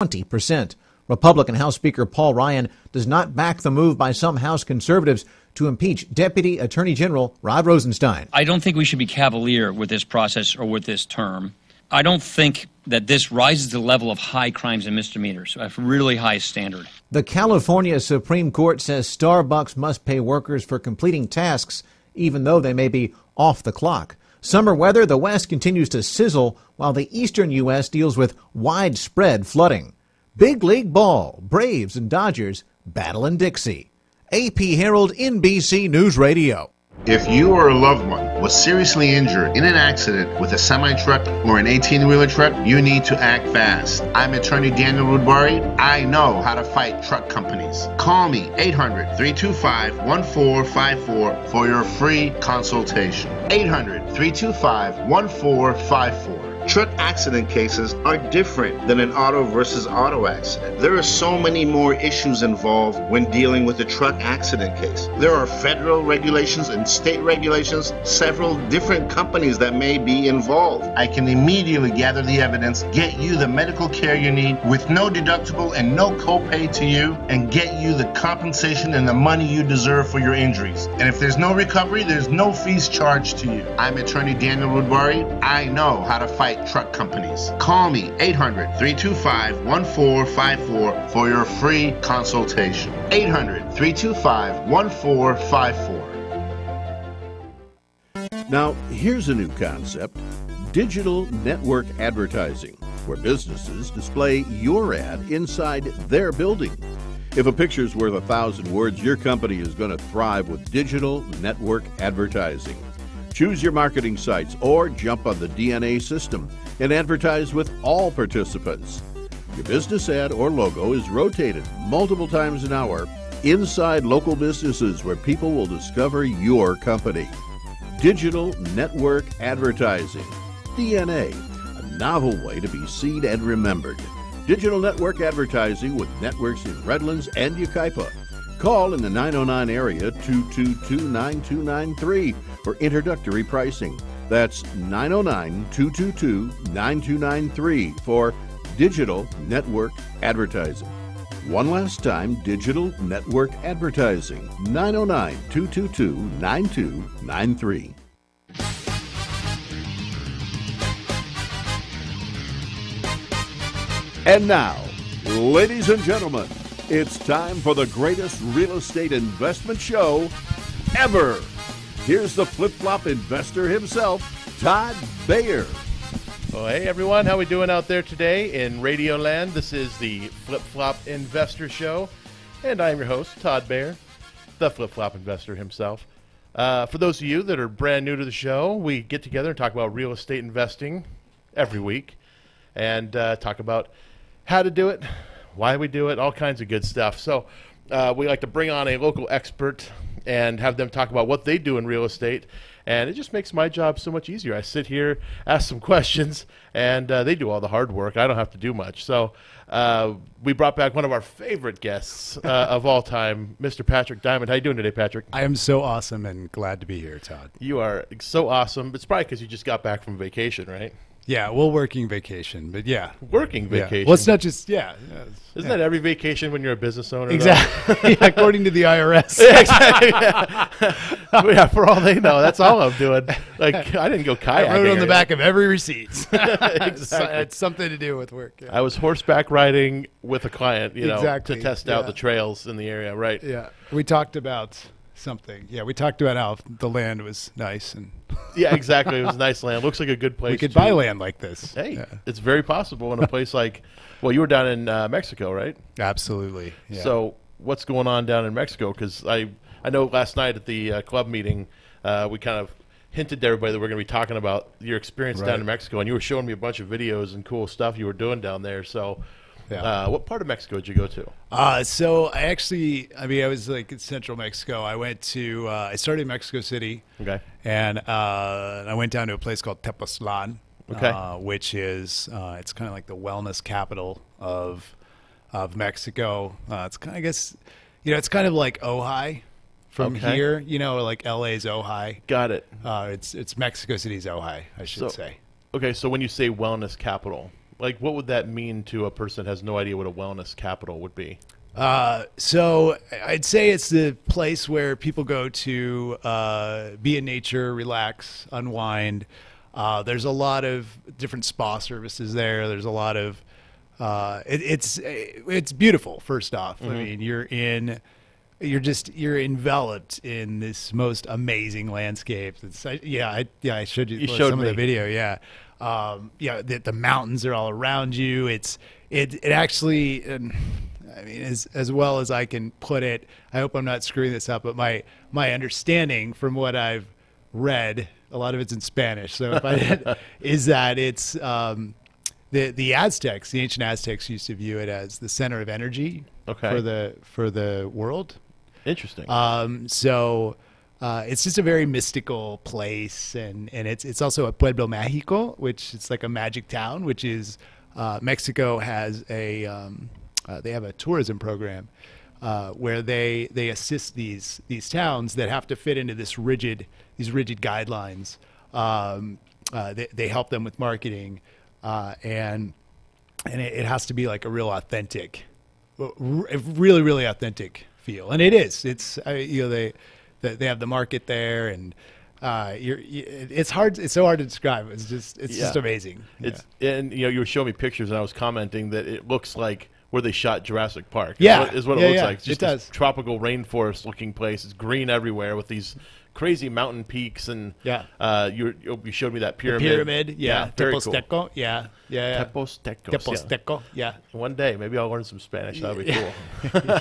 20%. Republican House Speaker Paul Ryan does not back the move by some House conservatives to impeach Deputy Attorney General Rod Rosenstein. I don't think we should be cavalier with this process or with this term. I don't think that this rises to the level of high crimes and misdemeanors, a really high standard. The California Supreme Court says Starbucks must pay workers for completing tasks, even though they may be off the clock. Summer weather, the West continues to sizzle, while the eastern U.S. deals with widespread flooding. Big League Ball, Braves and Dodgers battle in Dixie. AP Herald, NBC News Radio. If you or a loved one was seriously injured in an accident with a semi-truck or an 18-wheeler truck, you need to act fast. I'm attorney Daniel Rudbari. I know how to fight truck companies. Call me 800-325-1454 for your free consultation. 800-325-1454. Truck accident cases are different than an auto versus auto accident. There are so many more issues involved when dealing with a truck accident case. There are federal regulations and state regulations, several different companies that may be involved. I can immediately gather the evidence, get you the medical care you need with no deductible and no copay to you, and get you the compensation and the money you deserve for your injuries. And if there's no recovery, there's no fees charged to you. I'm attorney Daniel Rudbari. I know how to fight truck companies. Call me 800-325-1454 for your free consultation. 800-325-1454. Now, here's a new concept: digital network advertising, where businesses display your ad inside their building. If a picture's worth 1,000 words, your company is going to thrive with digital network advertising. Choose your marketing sites or jump on the DNA system and advertise with all participants. Your business ad or logo is rotated multiple times an hour inside local businesses where people will discover your company. Digital network advertising. DNA, a novel way to be seen and remembered. Digital network advertising with networks in Redlands and Yucaipa. Call in the 909 area 222-9293 for introductory pricing. That's 909-222-9293 for digital network advertising. One last time, digital network advertising, 909-222-9293. And now, ladies and gentlemen, it's time for the greatest real estate investment show ever. Here's the flip-flop investor himself, Todd Bayer. Well, hey, everyone. How we doing out there today in Radio Land? This is the Flip-Flop Investor Show, and I'm your host, Todd Bayer, the Flip-Flop Investor himself. For those of you that are brand new to the show, we get together and talk about real estate investing every week and talk about how to do it, why we do it, all kinds of good stuff. So we like to bring on a local expert and have them talk about what they do in real estate, and it just makes my job so much easier. I sit here, ask some questions, and they do all the hard work. I don't have to do much. So we brought back one of our favorite guests of all time, Mr. Patrick Diamond. How you doing today, Patrick? I am so awesome and glad to be here, Todd. You are so awesome. It's probably because you just got back from vacation, right? Yeah, well, working vacation, but yeah. Working vacation? Yeah. Well, it's not just, Isn't that every vacation when you're a business owner? Exactly. Yeah, according to the IRS. Yeah, exactly. Yeah, for all they know, that's all I'm doing. Like, I didn't go kayaking. I wrote on the back of every receipt. Exactly. It's something to do with work. Yeah. I was horseback riding with a client, exactly. to test out the trails in the area, right? Yeah. We talked about something. Yeah, we talked about how the land was nice. And yeah, exactly. It was nice land. Looks like a good place. We could buy land like this. Hey, it's very possible in a place like, well, you were down in Mexico, right? Absolutely. Yeah. So what's going on down in Mexico? Because I know last night at the club meeting, we kind of hinted to everybody that we're going to be talking about your experience down in Mexico, and you were showing me a bunch of videos and cool stuff you were doing down there. So what part of Mexico did you go to? So I was like in central Mexico. I went to, I started in Mexico City. Okay. And I went down to a place called Tepoztlan, which is, it's kind of like the wellness capital of Mexico. It's kind of, I guess, it's kind of like Ojai from here, like LA's Ojai. Got it. It's Mexico City's Ojai, I should say. Okay, so when you say wellness capital, Like, what would that mean to a person that has no idea what a wellness capital would be? So I'd say it's the place where people go to be in nature, relax, unwind. There's a lot of different spa services there. There's a lot of it's beautiful. First off, I mean, you're enveloped in this most amazing landscape. I showed you some of the video. Yeah. The mountains are all around you. It actually, I mean, as well as I can put it, I hope I'm not screwing this up, but my understanding from what I've read, a lot of it's in Spanish, so if I did, is that it's the Aztecs, the ancient Aztecs used to view it as the center of energy for the world. Interesting. So it's just a very mystical place, and it's also a Pueblo Mágico, which it's like a magic town, which is Mexico has they have a tourism program where they assist these towns that have to fit into these rigid guidelines. They help them with marketing, and it has to be like a real authentic, really authentic feel, and it is. It's they have the market there, and it's hard. It's so hard to describe. It's just amazing. And you were showing me pictures, and I was commenting that it looks like where they shot Jurassic Park. Yeah, is what it looks like. It's just this tropical rainforest-looking place. It's green everywhere with these crazy mountain peaks, and you showed me that pyramid. The pyramid, Teposteco, cool. Teposteco, yeah. One day, maybe I'll learn some Spanish. That'll be cool.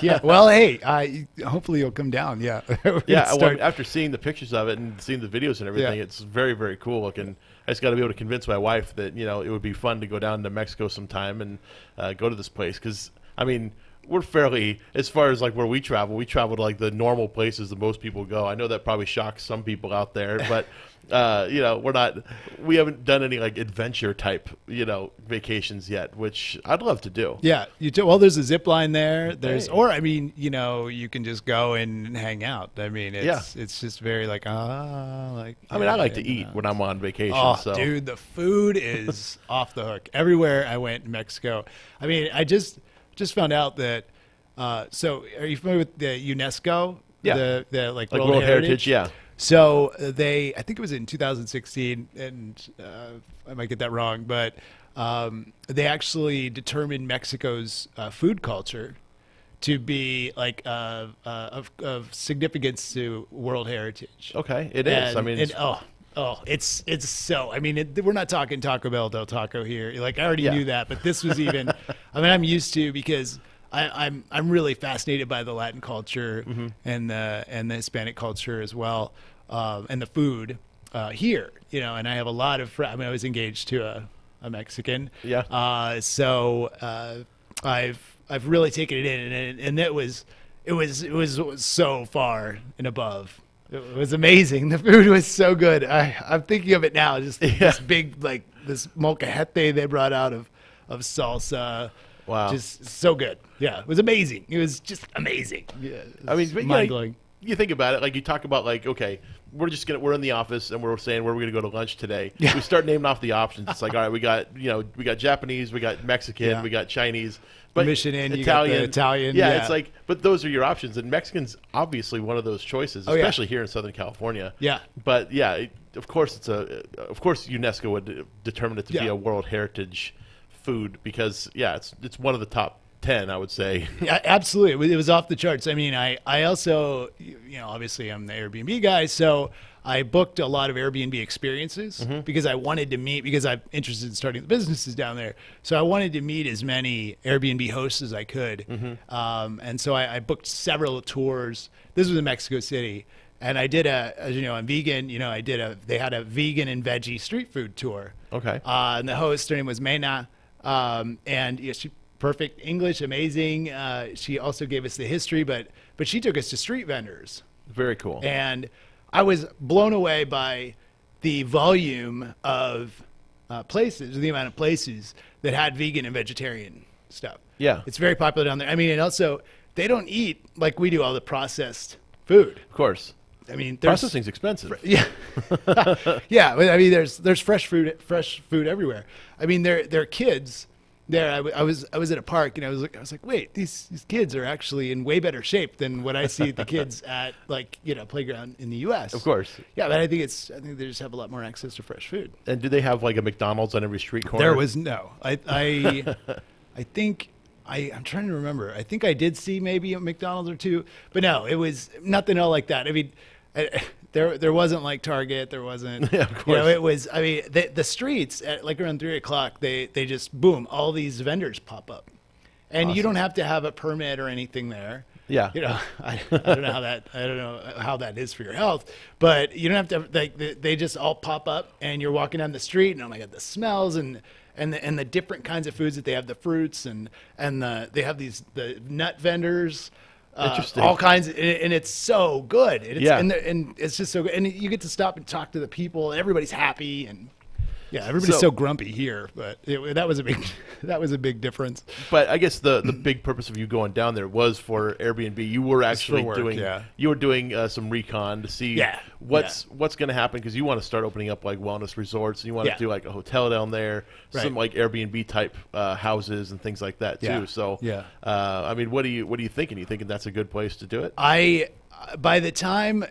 Yeah. Well, hey, hopefully you'll come down. Yeah. Well, after seeing the pictures of it and seeing the videos and everything, it's very, very cool looking. I just got to be able to convince my wife that it would be fun to go down to Mexico sometime and go to this place, because I mean, we're fairly, as far as like where we travel to like the normal places that most people go. I know that probably shocks some people out there, but we haven't done any like adventure type vacations yet, which I'd love to do. Yeah, well, there's a zip line there. Or I mean, you can just go and hang out. I mean, it's just very like I like to eat when I'm on vacation. Oh, so. Dude, the food is off the hook everywhere I went in Mexico. I mean, I just found out that. So, are you familiar with the UNESCO? Yeah, the like World Heritage. Yeah. So I think it was in 2016, and I might get that wrong, but they actually determined Mexico's food culture to be like of significance to World Heritage. Okay, it is. I mean, it's so. I mean, we're not talking Taco Bell Del Taco here. Like I already knew that, but this was even. I mean, I'm used to because. I'm really fascinated by the Latin culture and the Hispanic culture as well, and the food here. And I have a lot of friends. I mean, I was engaged to a Mexican. Yeah. So I've really taken it in, and it was so far and above. It was amazing. The food was so good. I'm thinking of it now. Just this big this molcajete they brought out of salsa. Wow. Just so good. Yeah, it was amazing. It was just amazing. Yeah, I mean, mind-blowing. You think about it, like you talk about like, okay, we're in the office and we're saying where we're going to go to lunch today. Yeah. We start naming off the options. It's like, all right, we got Japanese, we got Mexican, we got Chinese, but Michelin, Italian. Yeah, it's like, but those are your options, and Mexican's obviously one of those choices, especially here in Southern California. Yeah. But yeah, of course UNESCO would determine it to be a World Heritage food because it's one of the top 10, I would say. Yeah, absolutely. It was off the charts. I mean, I also, obviously I'm the Airbnb guy, so I booked a lot of Airbnb experiences because I wanted to meet, because I'm interested in starting the businesses down there. So I wanted to meet as many Airbnb hosts as I could. And so I booked several tours. This was in Mexico City. And I did I'm vegan, they had a vegan and veggie street food tour. Okay. And the host, her name was Mena. And she perfect English, amazing. She also gave us the history, but she took us to street vendors. Very cool. And I was blown away by the volume of places, the amount of places that had vegan and vegetarian stuff. Yeah. It's very popular down there. I mean, and also they don't eat like we do all the processed food. Of course. I mean, processing's expensive. Yeah. Yeah. I mean, there's fresh food everywhere. I mean, their kids there, I was at a park, and I was like, wait, these kids are actually in way better shape than what I see the kids at, like, playground in the U.S. Of course. Yeah, but I think they just have a lot more access to fresh food. And do they have like a McDonald's on every street corner? There was no. I think I'm trying to remember. I think I did see maybe a McDonald's or two, but no, it was nothing all like that. I mean, there wasn't like Target. There wasn't. Yeah, of course. It was. I mean, the streets at like around 3 o'clock, they just boom, all these vendors pop up, and Awesome. you don't have to have a permit or anything there. Yeah. I don't know how that is for your health, but you don't have to. Like they just all pop up, and you're walking down the street, and oh my god, the smells and the different kinds of foods that they have, the fruits and they have the nut vendors. Interesting. All kinds, and it's so good. Yeah. And it's just so good. And you get to stop and talk to the people, and everybody's happy. And yeah, everybody's so grumpy here, but that was a big difference. But I guess the big purpose of you going down there was for Airbnb. You were actually doing some recon to see what's going to happen, because you want to start opening up like wellness resorts, and you want to do like a hotel down there, some like Airbnb type houses and things like that too. Yeah. So I mean, what are you thinking? You thinking that's a good place to do it? By the time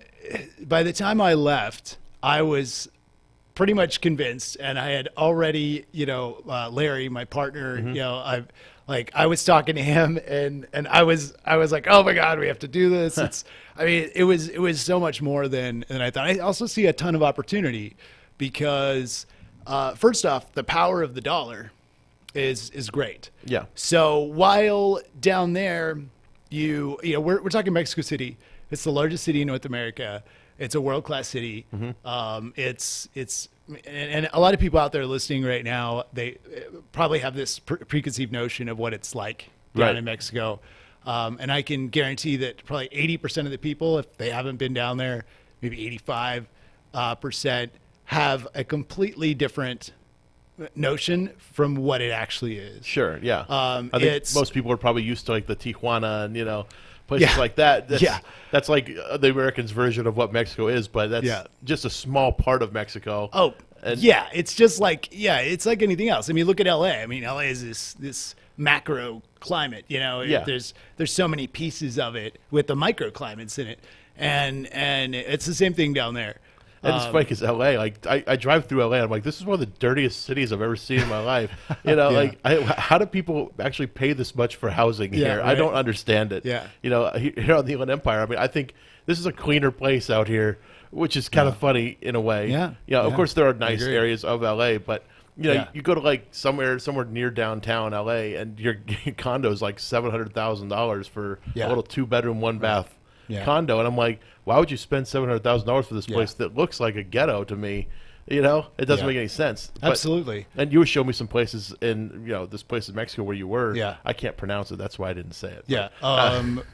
I left, I was pretty much convinced, and I had already, Larry, my partner, I was talking to him, and I was like, oh my God, we have to do this. It was so much more than I thought. I also see a ton of opportunity because, first off, the power of the dollar is great. Yeah. So while down there, we're talking Mexico City. It's the largest city in North America. It's a world-class city. Mm-hmm. And a lot of people out there listening right now, they probably have this preconceived notion of what it's like down in Mexico. And I can guarantee that probably 80% of the people, if they haven't been down there, maybe 85%, have a completely different notion from what it actually is. Sure, yeah. I think most people are probably used to like the Tijuana and, places like that. That's like the Americans' version of what Mexico is, but that's just a small part of Mexico. Oh, yeah. It's just like, it's like anything else. I mean, look at LA. I mean, LA is this macro climate, There's so many pieces of it with the microclimates in it. And it's the same thing down there. And it's funny because LA, like I drive through LA, and I'm like, this is one of the dirtiest cities I've ever seen in my life. How do people actually pay this much for housing here? Right. I don't understand it. Yeah. Here on the Inland Empire, I mean, I think this is a cleaner place out here, which is kind of funny in a way. Yeah. Of course there are nice areas of LA, but you go to like somewhere near downtown LA, and your condo is like $700,000 for a little 2-bedroom, 1-bath condo, and I'm like, why would you spend $700,000 for this place that looks like a ghetto to me? It doesn't make any sense. Absolutely. And you showed me some places in this place in Mexico where you were. Yeah. I can't pronounce it. That's why I didn't say it. Yeah.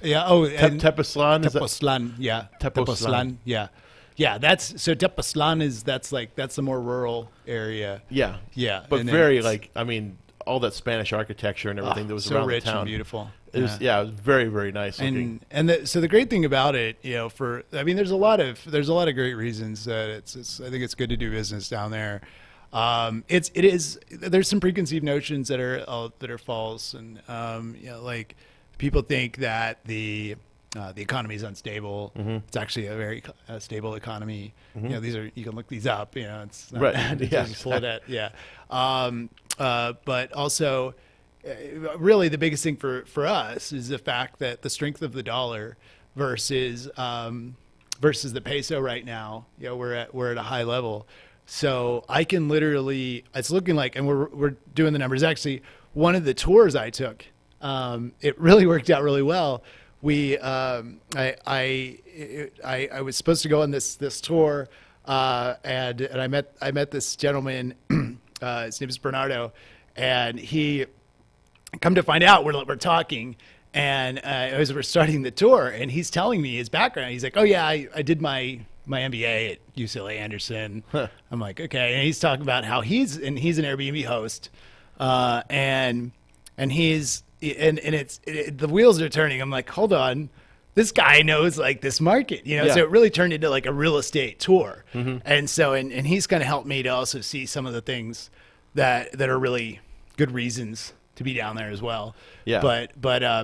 Tepoztlan. Tepoztlan. Yeah. Tepoztlan. Yeah. Yeah. That's the more rural area. Yeah. Yeah. But all that Spanish architecture and everything that was so around rich the town. And beautiful. It was very, very nice looking. So the great thing about it, there's a lot of great reasons that I think it's good to do business down there. There's some preconceived notions that are false, and like people think that the economy is unstable. Mm-hmm. It's actually a very stable economy. Mm-hmm. You can look these up. It's not bad to just pull it at. Yeah. But also, really the biggest thing for us is the fact that the strength of the dollar versus the peso right now, we're at a high level. So I can literally, it's looking like, and we're doing the numbers. Actually, one of the tours I took, it really worked out really well. I was supposed to go on this tour, and I met this gentleman. His name is Bernardo, and he, come to find out, we're talking, and as we're starting the tour, and he's telling me his background. He's like, "Oh yeah, I did my MBA at UCLA Anderson." Huh. I'm like, "Okay," and he's talking about how he's an Airbnb host, and the wheels are turning. I'm like, hold on, this guy knows like this market, So it really turned into like a real estate tour, mm-hmm. and so he's going to help me to also see some of the things that are really good reasons to be down there as well. Yeah. But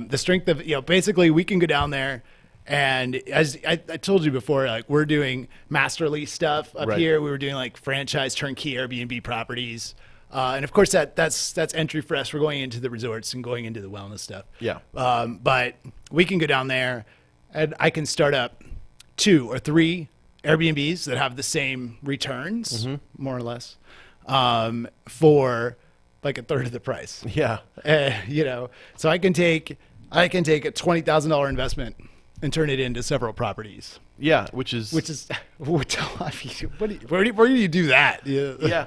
the strength of, basically we can go down there. And as I told you before, like we're doing master lease stuff up here. We were doing like franchise turnkey Airbnb properties. And of course that's entry for us. We're going into the resorts and going into the wellness stuff. Yeah. But we can go down there and I can start up 2 or 3 Airbnbs that have the same returns, more or less, for like a third of the price. Yeah. So I can take a $20,000 investment and turn it into several properties. Yeah, which is where do you do that? Yeah.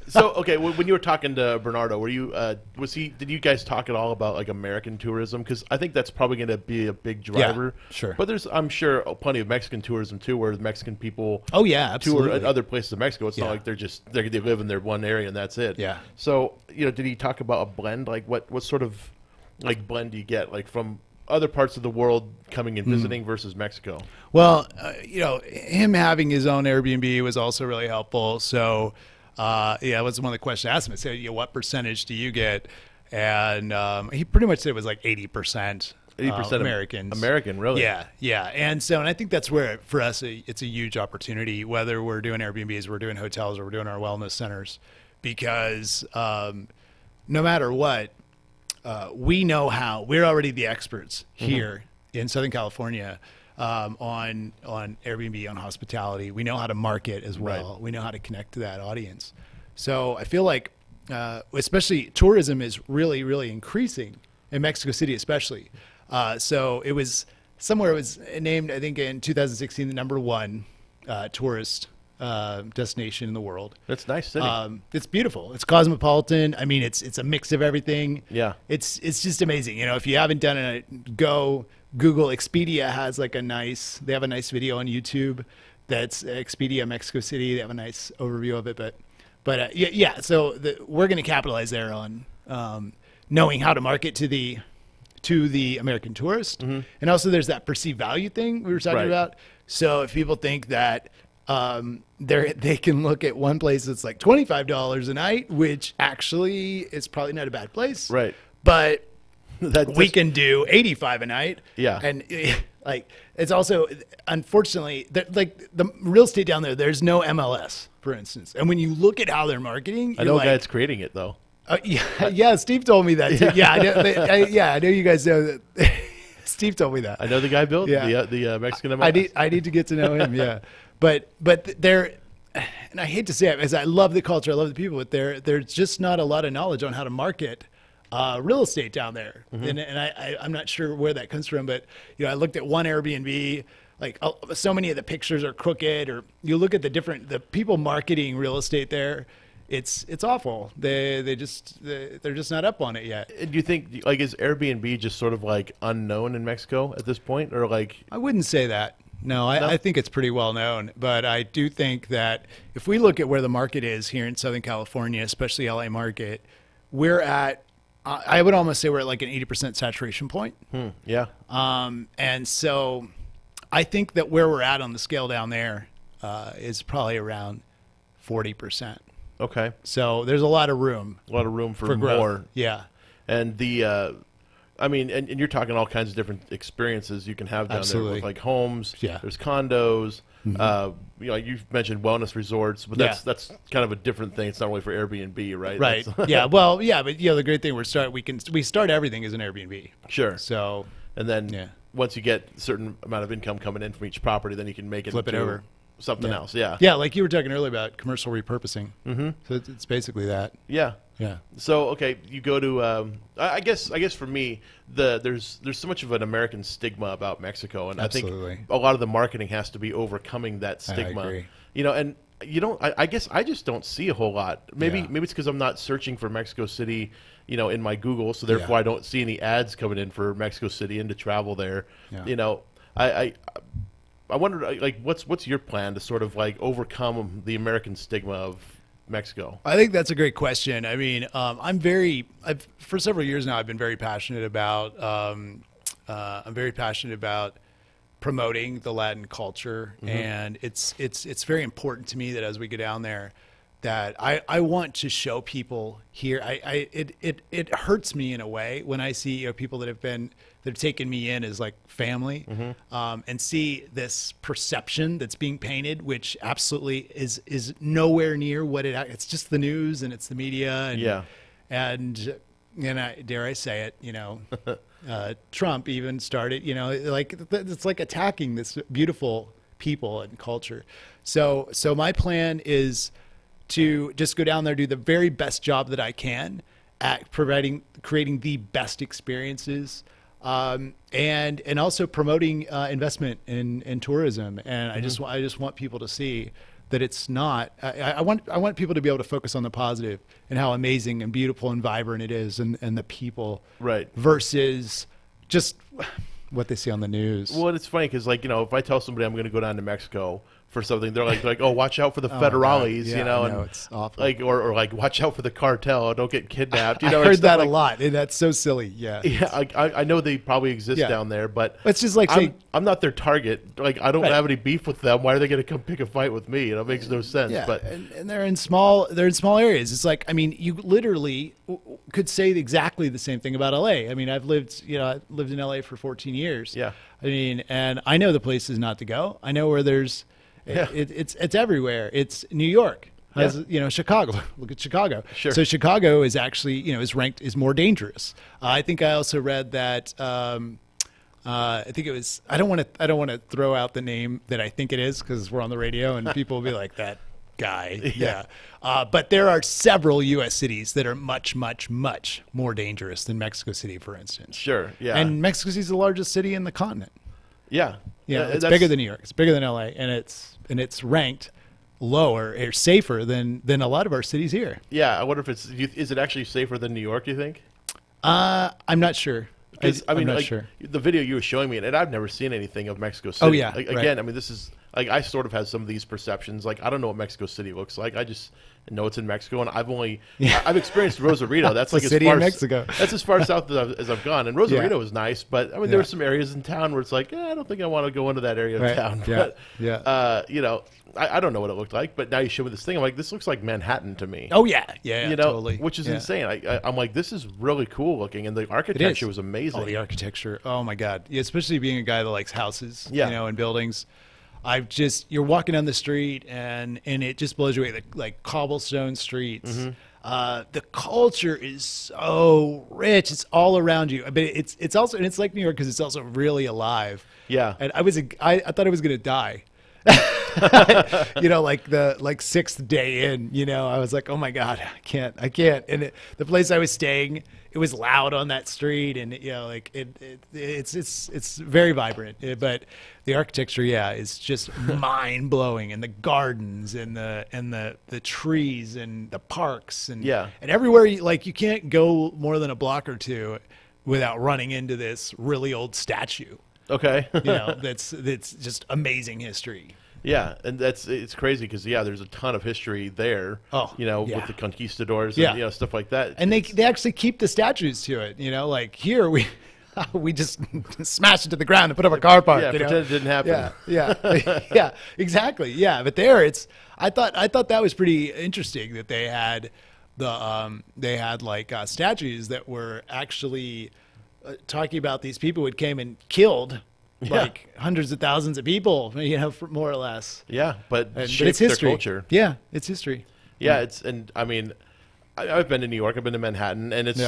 So okay, when you were talking to Bernardo, were you did you guys talk at all about like American tourism? Because I think that's probably going to be a big driver. Yeah, sure. But there's, I'm sure, plenty of Mexican tourism too, where Mexican people absolutely tour at other places in Mexico. It's not like they live in their one area and that's it. Yeah. So did he talk about a blend? Like what sort of like blend do you get like from other parts of the world coming and visiting versus Mexico? Well, him having his own Airbnb was also really helpful. So, it was one of the questions I asked him. I said, what percentage do you get? And he pretty much said it was like 80%. 80% Americans. American, really? Yeah. And I think that's where, for us, it's a huge opportunity, whether we're doing Airbnbs, we're doing hotels, or we're doing our wellness centers, because no matter what, we know how. We're already the experts here in Southern California on Airbnb, on hospitality. We know how to market as well. We know how to connect to that audience. So I feel like, especially tourism is really, really increasing in Mexico City, especially. So it was named, I think, in 2016, the #1 tourist destination in the world. That's a nice city. It's beautiful. It's cosmopolitan. I mean, it's a mix of everything. Yeah. It's just amazing. If you haven't done it, go Google. Expedia has they have a nice video on YouTube that's Expedia Mexico City. They have a nice overview of it, but so we're going to capitalize there on knowing how to market to the American tourist. And also there's that perceived value thing we were talking about. So if people think that they can look at one place that's like $25 a night, which actually is probably not a bad place. Right. But we can do $85 a night. Yeah. And it's also, unfortunately, like the real estate down there's no MLS, for instance. And when you look at how they're marketing, I know a guy that's creating it though. Yeah, Steve told me that too. Yeah, I know you guys know that. Steve told me that. I know the guy built the Mexican MLS. I need to get to know him. Yeah. But they're, and I hate to say it because I love the culture, I love the people, but there's just not a lot of knowledge on how to market real estate down there. And I'm not sure where that comes from, but I looked at one Airbnb, like so many of the pictures are crooked, or you look at the people marketing real estate there, it's awful. They're just not up on it yet. Do you think is Airbnb just sort of like unknown in Mexico at this point, or like? I wouldn't say that. No, I think it's pretty well known, but I do think that if we look at where the market is here in Southern California, especially LA market, we're at, I would almost say we're at like an 80% saturation point. Yeah. And so I think that where we're at on the scale down there is probably around 40%. Okay. So there's a lot of room. A lot of room for growth. more. Yeah. And and you're talking all kinds of different experiences you can have down there with like homes. Yeah. There's condos. You've mentioned wellness resorts, but that's kind of a different thing. It's not really for Airbnb, right? Right. Yeah. Well, yeah, but the great thing we start everything as an Airbnb. Sure. So, and then once you get a certain amount of income coming in from each property, then you can make it flip it over. Something else. Yeah. Yeah, like you were talking earlier about commercial repurposing. So it's basically that. Yeah. Yeah. So okay, you go to I guess for me there's so much of an American stigma about Mexico, and Absolutely. I think a lot of the marketing has to be overcoming that stigma. I agree. And I guess I just don't see a whole lot. Maybe it's because I'm not searching for Mexico City, in my Google, so therefore I don't see any ads coming in for Mexico City and to travel there. Yeah. I wonder, what's your plan to sort of overcome the American stigma of Mexico? I think that's a great question. I mean, for several years now, I've been very passionate about. I'm very passionate about promoting the Latin culture, and it's very important to me that as we go down there, I want to show people here. It hurts me in a way when I see people that have taken me in as like family, and see this perception that's being painted, which absolutely is nowhere near what it's just the news and it's the media and dare I say it, Trump even started, like it's like attacking this beautiful people and culture. So my plan is to just go down there, do the very best job that I can at creating the best experiences, and also promoting investment in tourism. And I just want people to see that it's not. I want people to be able to focus on the positive and how amazing and beautiful and vibrant it is, and the people, right, versus just what they see on the news. Well, it's funny because if I tell somebody I'm going to go down to Mexico for something, they're like, oh, watch out for the federales, and it's awful. or watch out for the cartel, don't get kidnapped. I heard that a lot, and that's so silly. Yeah, I know they probably exist down there, but it's just like I'm not their target. Like, I don't have any beef with them. Why are they going to come pick a fight with me? It makes no sense. Yeah, but and they're in small areas. It's like, I mean, you literally could say exactly the same thing about LA. I mean, I lived in LA for 14 years. Yeah, I mean, and I know the places not to go. I know where there's. It's everywhere. It's New York. Chicago. Look at Chicago. Sure. So Chicago is actually, is ranked is more dangerous. I think I also read that. I think it was. I don't want to throw out the name that I think it is because we're on the radio and people will be like, that guy. Yeah. But there are several U.S. cities that are much, much, much more dangerous than Mexico City, for instance. Sure. Yeah. And Mexico City is the largest city in the continent. Yeah. Yeah, it's bigger than New York. It's bigger than LA, and it's ranked lower or safer than a lot of our cities here. Yeah, I wonder if is it actually safer than New York? Do you think? I'm not sure. I'm not sure. The video you were showing me, and I've never seen anything of Mexico City. Oh yeah, again, I mean, this is like I sort of have some of these perceptions. Like, I don't know what Mexico City looks like. I just know it's in Mexico, and I've experienced Rosarito. That's like city in Mexico. That's as far south as I've gone, and Rosarito was nice, but I mean, there were some areas in town where it's like, I don't think I want to go into that area of town. But, I don't know what it looked like, but now you show me this thing. I'm like, this looks like Manhattan to me. Oh yeah, totally. Which is insane. I'm like, this is really cool looking, and the architecture was amazing. Oh, the architecture. Oh my God, especially being a guy that likes houses, and buildings. You're walking down the street and it just blows you away. Like cobblestone streets. Mm-hmm. The culture is so rich. It's all around you, but it's also, and it's like New York because it's also really alive. Yeah. And I thought I was going to die. Like sixth day in, I was like, oh my God, I can't. And the place I was staying, it was loud on that street, and it's very vibrant. But the architecture, is just mind blowing, and the gardens and the trees and the parks and everywhere. You can't go more than a block or two without running into this really old statue. Okay. That's just amazing history. Yeah, and it's crazy because there's a ton of history there. Oh, with the conquistadors and stuff like that. And they actually keep the statues to it. Like here we just smash it to the ground and put up a car park. Yeah, pretend it didn't happen. Yeah, exactly. Yeah, but there I thought that was pretty interesting that they had statues that were actually talking about these people who came and killed. Like hundreds of thousands of people, more or less. Yeah, but it's history. Their culture. Yeah, it's history. Yeah, I mean, I've been to New York, I've been to Manhattan, and it's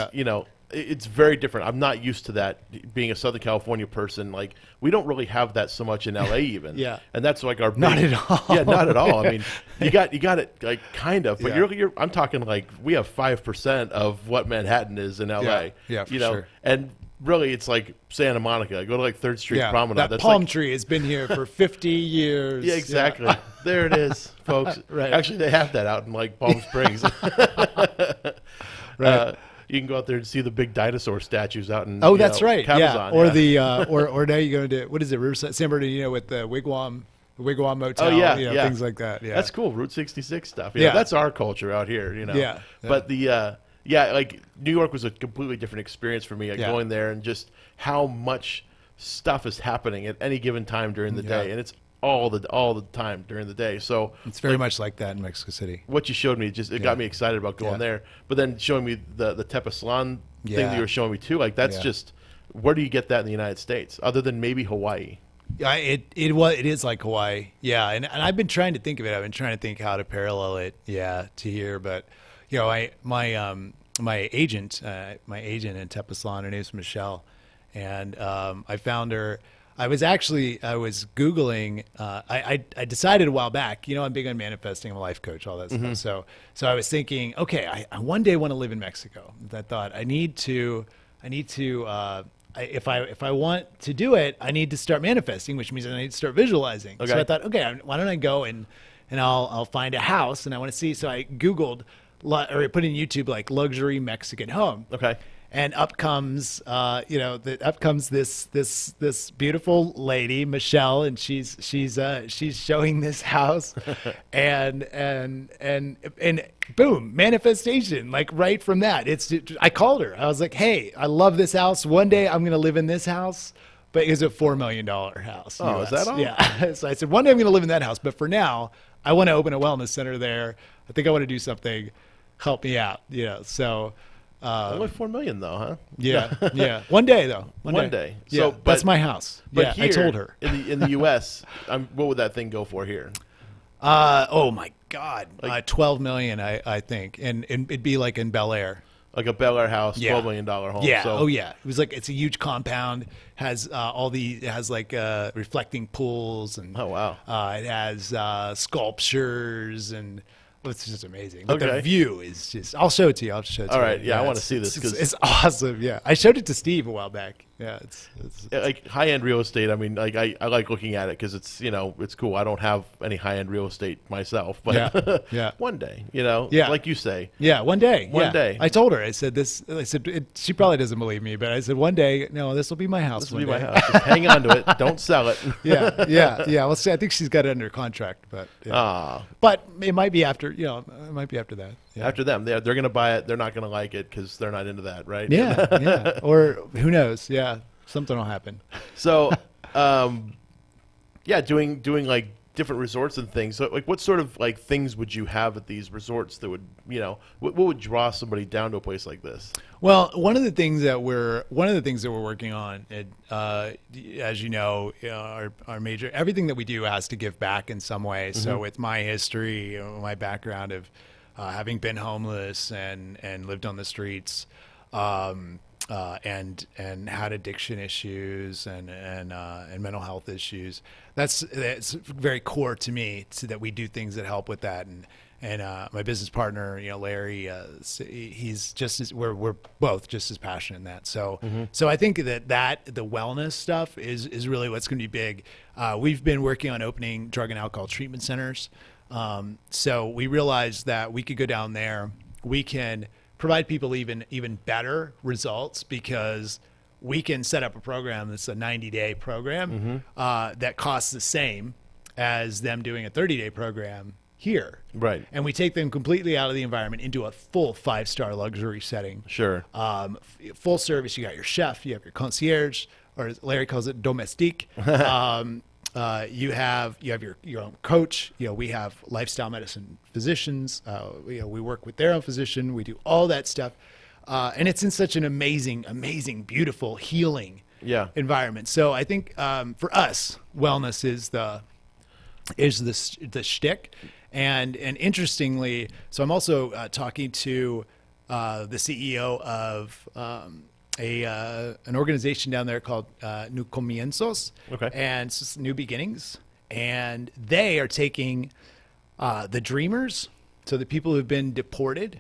it's very different. I'm not used to that being a Southern California person. Like, we don't really have that so much in LA even. And that's like our big, not at all. Yeah, not at all. I mean, you got it like kind of, but I'm talking like we have 5% of what Manhattan is in LA. Yeah, for sure. And really, it's like Santa Monica. Go to like 3rd Street Promenade. That palm tree has been here for 50 years. Yeah, exactly. There it is, folks. Right. Actually, they have that out in like Palm Springs. Right. You can go out there and see the big dinosaur statues out in that's right. Cabazon, or the or now you go to what is it, Riverside, San Bernardino with the Wigwam Motel. Things like that. Yeah, that's cool. Route 66 stuff. That's our culture out here. But like New York was a completely different experience for me. Going there and just how much stuff is happening at any given time during the day, and it's all the time during the day. So it's very much like that in Mexico City. What you showed me it got me excited about going there. But then showing me the Tepoztlan thing that you were showing me too, like that's just, where do you get that in the United States other than maybe Hawaii? Yeah, it is like Hawaii. Yeah, and I've been trying to think of it. I've been trying to think how to parallel it, to here. But my agent in Tepoztlan, her name's Michelle, and I found her. I was Googling. I decided a while back. I'm big on manifesting. I'm a life coach, all that stuff. So I was thinking, okay, I one day want to live in Mexico. I thought I need to. If I want to do it, I need to start manifesting, which means I need to start visualizing. Okay. So I thought, okay, why don't I go and I'll find a house, and I want to see. So I Googled or put in YouTube like luxury Mexican home. Okay. And up comes, this beautiful lady, Michelle, and she's showing this house, and boom, manifestation, like right from that. I called her. I was like, hey, I love this house. One day I'm gonna live in this house, but it's a $4 million house. Oh, US. Is that all? Yeah. So I said, one day I'm gonna live in that house, but for now, I want to open a wellness center there. I think I want to do something. Help me out. So. Only $4 million though, huh? Yeah, yeah. One day though. One day. So yeah, that's my house. But I told her. in the U.S., what would that thing go for here? Oh my God, like, 12 million, I think, and it'd be like in Bel Air. Like a Bel Air house, $12 million home. Yeah. So. Oh yeah. It was like, it's a huge compound. Has it has like reflecting pools, and oh wow. It has sculptures, and it's just amazing. But the view is just, I'll show it to you. All right. Yeah, I want to see this. It's awesome. Yeah. I showed it to Steve a while back. Yeah. It's like high-end real estate. I mean, like I like looking at it because it's, it's cool. I don't have any high-end real estate myself, but one day, like you say. Yeah. One day. One day. I told her, I said, she probably doesn't believe me, but I said, one day, no, this will be my house. This will be my house. Just hang on to it. Don't sell it. Yeah. Well, see, I think she's got it under contract, but but it might be after, it might be after that. Yeah. After them, they're going to buy it. They're not going to like it because they're not into that, right? Yeah. Or who knows? Yeah, something will happen. So, doing like different resorts and things. So, like, what sort of like things would you have at these resorts that would, what would draw somebody down to a place like this? Well, one of the things that we're working on, as you know, our major, everything that we do has to give back in some way. Mm-hmm. So with my history, my background of having been homeless and lived on the streets, and had addiction issues and mental health issues, that's very core to me, so that we do things that help with that. And my business partner, Larry, he's just as, we're both just as passionate in that. So so I think that the wellness stuff is really what's going to be big. We've been working on opening drug and alcohol treatment centers. So we realized that we could go down there. We can provide people even better results, because we can set up a program that's a 90-day program that costs the same as them doing a 30-day program here. Right. And we take them completely out of the environment into a full 5-star luxury setting. Sure. Full service. You got your chef, you have your concierge, or as Larry calls it, domestique. You have your own coach. We have lifestyle medicine physicians. We work with their own physician. We do all that stuff, and it's in such an amazing, beautiful, healing environment. So I think for us, wellness is the shtick. And interestingly, so I'm also talking to the CEO of an organization down there called New Comienzos, and it's just New Beginnings, and they are taking the dreamers, so the people who've been deported,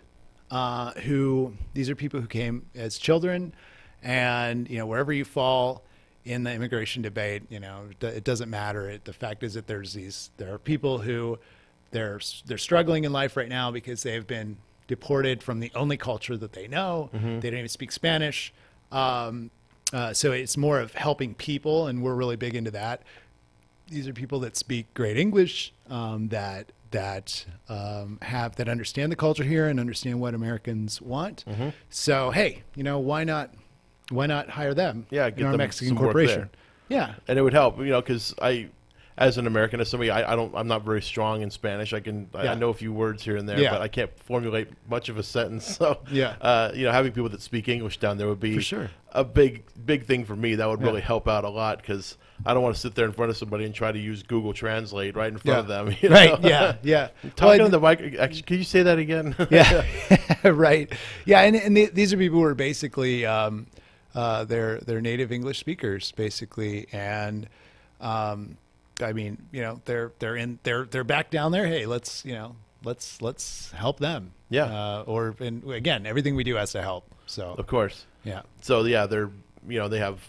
these are people who came as children, and wherever you fall in the immigration debate, it doesn't matter. The fact is that there are people who they're struggling in life right now because they have been deported from the only culture that they know. They don't even speak Spanish. So it's more of helping people, and we're really big into that. These are people that speak great English, that understand the culture here and understand what Americans want. So hey, why not hire them? Yeah, get in our them Mexican some work corporation. there. Yeah, and it would help, because as an American, as somebody, I'm not very strong in Spanish. I know a few words here and there, but I can't formulate much of a sentence. So, having people that speak English down there would be for sure a big thing for me. That would really help out a lot, because I don't want to sit there in front of somebody and try to use Google Translate right in front of them. Right? Yeah. Talking on the mic. Actually, can you say that again? Yeah. Right. Yeah. And these are people who are basically they're native English speakers, basically, and I mean, they're back down there. Hey, let's help them. Yeah. And again, everything we do has to help. So of course. Yeah. So yeah, they have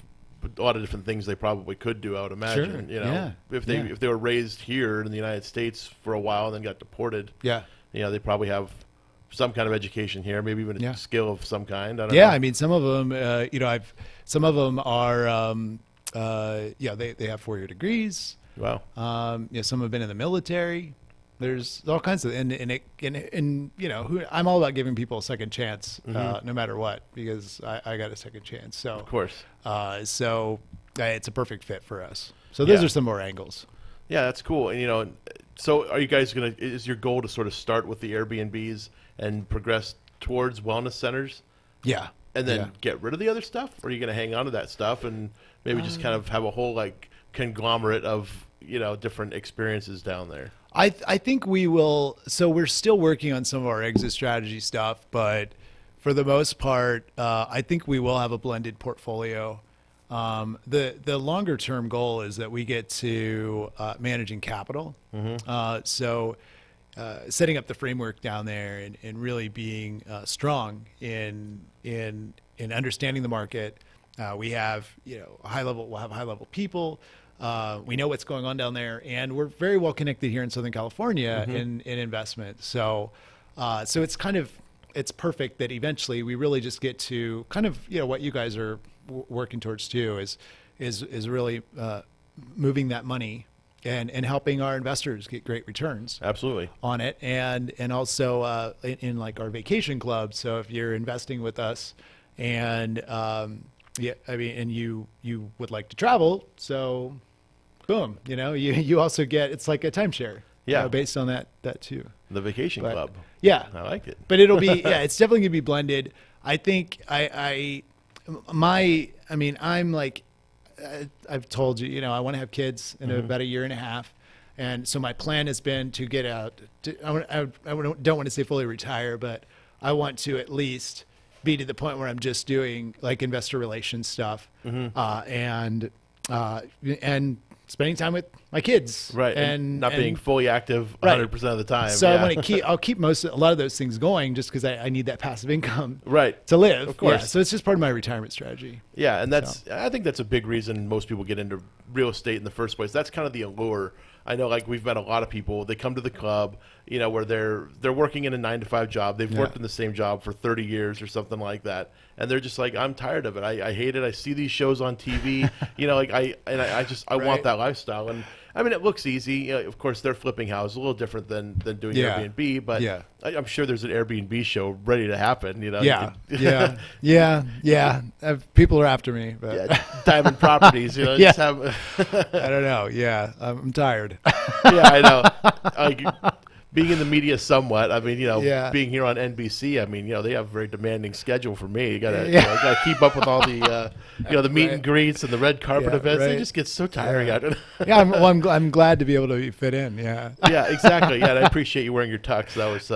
a lot of different things they probably could do, I would imagine. Sure. If they were raised here in the United States for a while and then got deported. Yeah. They probably have some kind of education here, maybe even a skill of some kind. I don't know. I mean, some of them, some of them are, they have 4-year degrees. Wow. Some have been in the military. There's all kinds of, and I'm all about giving people a second chance, no matter what, because I got a second chance. So of course. It's a perfect fit for us. So those are some more angles. Yeah, that's cool. And so are you guys is your goal to sort of start with the Airbnbs and progress towards wellness centers? Yeah. And then get rid of the other stuff? Or are you going to hang on to that stuff and maybe just kind of have a whole conglomerate of, different experiences down there? I think we will. So we're still working on some of our exit strategy stuff, but for the most part, I think we will have a blended portfolio. The longer term goal is that we get to managing capital. So setting up the framework down there and really being strong in understanding the market. We have we'll have high level people. We know what's going on down there, and we're very well connected here in Southern California in investment. So it's perfect that eventually we really just get to kind of what you guys are working towards too is really moving that money and helping our investors get great returns. Absolutely. On it, and also in our vacation club. So if you're investing with us, and and you would like to travel, so boom, you also get, it's like a timeshare. Based on that too. The vacation club. Yeah. I like it. But it'll be it's definitely gonna be blended. I think I'm like, I've told you, I want to have kids in about a year and a half. And so my plan has been to get out. I don't want to say fully retire, but I want to at least be to the point where I'm just doing investor relations stuff, and spending time with my kids, right? And not being fully active 100% of the time. So I'll keep a lot of those things going, just because I need that passive income, right, to live. Of course. Yeah, so it's just part of my retirement strategy. Yeah, and I think that's a big reason most people get into real estate in the first place. That's kind of the allure. I know, we've met a lot of people. They come to the club, where they're working in a 9-to-5 job. They've worked in the same job for 30 years or something like that, and they're just like, I'm tired of it. I hate it. I see these shows on TV. I want that lifestyle. And I mean, it looks easy. Of course, they're flipping houses, a little different than doing Airbnb. But I'm sure there's an Airbnb show ready to happen. People are after me. But. Diamond Properties. Just have. I don't know. Yeah, I'm tired. I know. Being in the media somewhat, I mean, being here on NBC, I mean, they have a very demanding schedule for me. You gotta keep up with all the, the meet and greets and the red carpet events. Right. They just get so tiring. I'm glad to be able to fit in. Yeah. Yeah, exactly. Yeah, and I appreciate you wearing your tux. That was,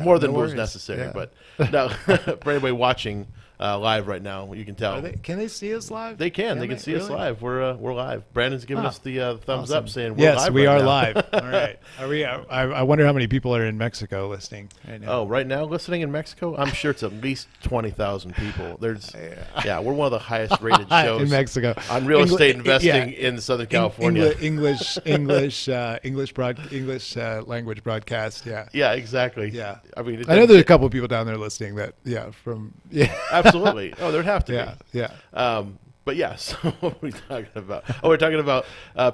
more than was necessary. Yeah. But no, for anybody watching live right now, you can tell. Can they see us live? They can. They can see us live. We're live. Brandon's giving us the thumbs up, saying we're live. Yes, we right are now. live. All right. Are we? I wonder how many people are in Mexico listening right now. Oh, right now listening in Mexico, I'm sure it's at least 20,000 people. There's, we're one of the highest rated shows in Mexico on real estate investing in Southern California. English language broadcast. Yeah. Yeah, exactly. Yeah. I mean, I know there's a couple of people down there listening that Absolutely. Oh, there'd have to be. Yeah. But yes, what are we talking about? Oh, we're talking about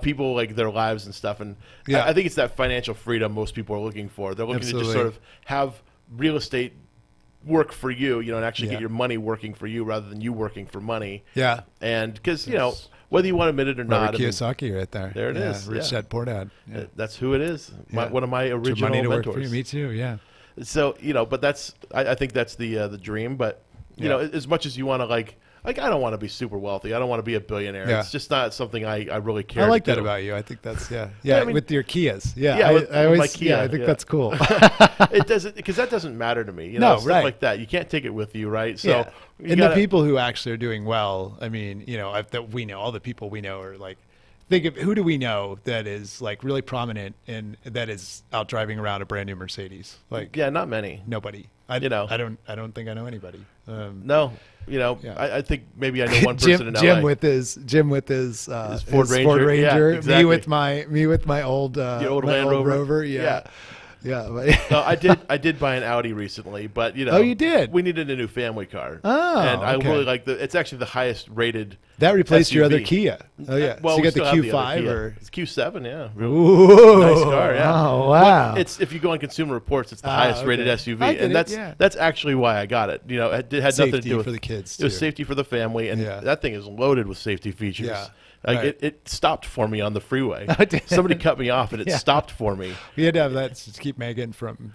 people, their lives and stuff. And I think it's that financial freedom most people are looking for. They're looking to just sort of have real estate work for you, and actually get your money working for you rather than you working for money. Yeah. And because, whether you want to admit it or not. Robert Kiyosaki right there. There it is. Rich Dad Poor Dad. Yeah. That's who it is. One of my original money to mentors. Work for you. Me too. Yeah. So but that's I think that's the dream. But as much as you want to like I don't want to be super wealthy. I don't want to be a billionaire. Yeah. It's just not something I really care. I like to that do. about you. I think that's I mean, with your Kias. I always my Kia, I think that's cool. It doesn't because that doesn't matter to me. No, stuff right. like that. You can't take it with you, right? So the people who actually are doing well. I mean, that we know, all the people we know are like. Think of who do we know that is like really prominent and that is out driving around a brand new Mercedes? Like, not many. Nobody. I don't think I know anybody. No. I think maybe I know one person in LA. Jim with his Ford Ranger. Yeah, exactly. Me with my old the old my Land old Rover. Yeah. No, I did buy an Audi recently, but Oh, you did? We needed a new family car. Oh, and I okay. really like it's actually the highest rated. That replaced your SUV. other Kia. Oh yeah. Well, so you we got the still have Q5 other Kia. or It's Q7, yeah. Ooh, Nice car, yeah. Oh wow. Well, it's if you go on Consumer Reports, it's the highest rated SUV, I get and it, that's actually why I got it. It had Safety nothing to do with for the kids. It was too. safety for the family, and that thing is loaded with safety features. Yeah. Like Right. it stopped for me on the freeway. did. Somebody cut me off, and it Yeah. stopped for me. We had to have that to keep Megan from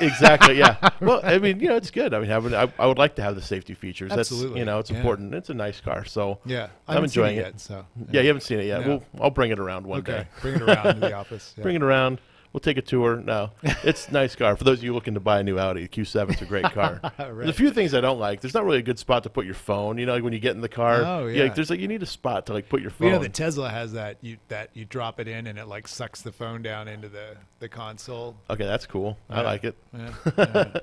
Exactly. Yeah. Well, I mean, it's good. I mean, I would like to have the safety features. Absolutely. That's it's important. It's a nice car, so Yeah, I'm enjoying it. yet, so Yeah, you haven't seen it yet. No. I'll bring it around one day. Bring it around to the office. Yeah. Bring it around. We'll take a tour. No, it's a nice car. For those of you looking to buy a new Audi, the Q7's a great car. There's a few things I don't like. There's not really a good spot to put your phone. Like when you get in the car. Oh, yeah. You need a spot to like put your phone. The Tesla has that you drop it in and it like sucks the phone down into the console. Okay, that's cool. I like it. Yeah.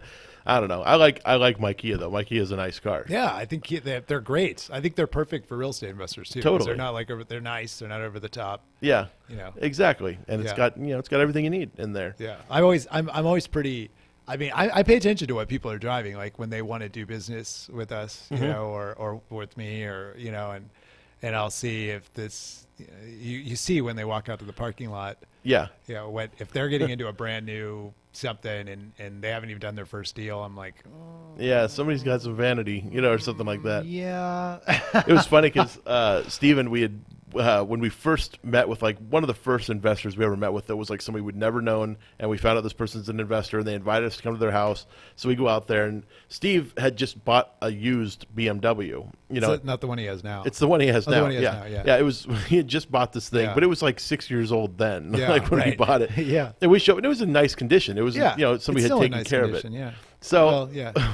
I don't know. I like my Kia though. My Kia is a nice car. Yeah, I think they're great. I think they're perfect for real estate investors too. 'Cause Totally. They're not like they're nice. They're not over the top. Yeah. Exactly. And it's got it's got everything you need in there. Yeah. I'm always pretty. I mean, I pay attention to what people are driving, like when they want to do business with us, or with me, or and I'll see if this. You see when they walk out to the parking lot. Yeah. If they're getting into a brand new something and they haven't even done their first deal, I'm like, yeah, somebody's got some vanity, or something like that. Yeah. It was funny because Stephen, we had when we first met with like one of the first investors we ever met with that was like somebody we'd never known, and we found out this person's an investor, and they invited us to come to their house. So we go out there, and Steve had just bought a used BMW. Not the one he has now. It's the one he has now. The one he has now, yeah. It was he had just bought this thing, but it was like 6 years old then, like when he bought it. Yeah, and we showed it was in nice condition. It was somebody had taken care of it. Yeah. So